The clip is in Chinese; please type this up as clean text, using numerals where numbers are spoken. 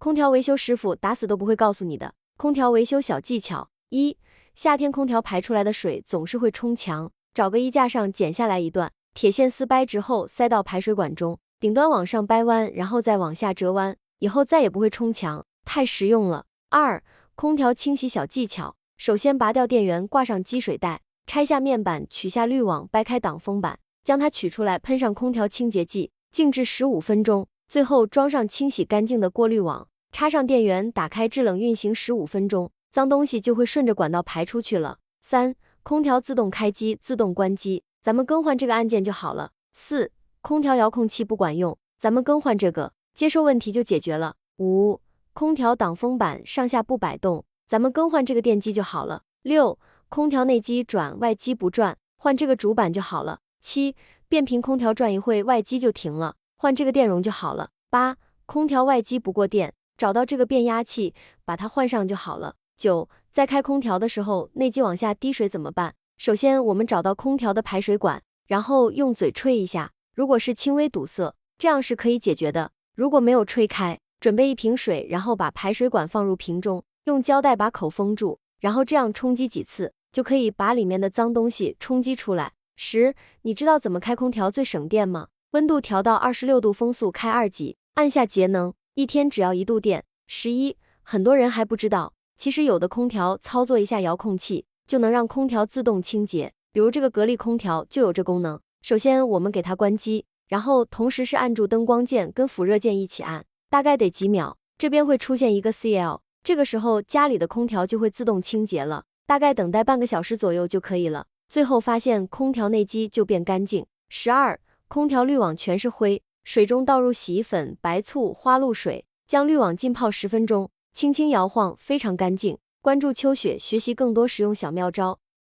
空调维修师傅打死都不会告诉你的。空调维修小技巧：一、夏天空调排出来的水总是会冲墙，找个衣架上剪下来一段，铁线丝掰直后塞到排水管中，顶端往上掰弯，然后再往下折弯，以后再也不会冲墙，太实用了。二、空调清洗小技巧：首先拔掉电源，挂上积水带，拆下面板，取下滤网，掰开挡风板，将它取出来，喷上空调清洁剂，静置15分钟，最后装上清洗干净的过滤网，插上电源，打开制冷运行15分钟，脏东西就会顺着管道排出去了。3、空调自动开机、自动关机，咱们更换这个按键就好了。4、空调遥控器不管用，咱们更换这个，接收问题就解决了。5、空调挡风板上下不摆动，咱们更换这个电机就好了。6、空调内机转，外机不转，换这个主板就好了。7、变频空调转一会，外机就停了，换这个电容就好了。8、空调外机不过电，找到这个变压器，把它换上就好了。9、在开空调的时候，内机往下滴水怎么办？首先我们找到空调的排水管，然后用嘴吹一下，如果是轻微堵塞，这样是可以解决的。如果没有吹开，准备一瓶水，然后把排水管放入瓶中，用胶带把口封住，然后这样冲击几次，就可以把里面的脏东西冲击出来。10、你知道怎么开空调最省电吗？温度调到26度，风速开2级，按下节能，一天只要1度电。11、很多人还不知道，其实有的空调操作一下遥控器，就能让空调自动清洁，比如这个格力空调就有这功能。首先我们给它关机，然后同时是按住灯光键跟辅热键一起按，大概得几秒，这边会出现一个 CL， 这个时候家里的空调就会自动清洁了，大概等待半个小时左右就可以了。最后发现空调内机就变干净。12、空调滤网全是灰，水中倒入洗衣粉、白醋、花露水，将滤网浸泡10分钟，轻轻摇晃，非常干净。关注秋雪，学习更多实用小妙招。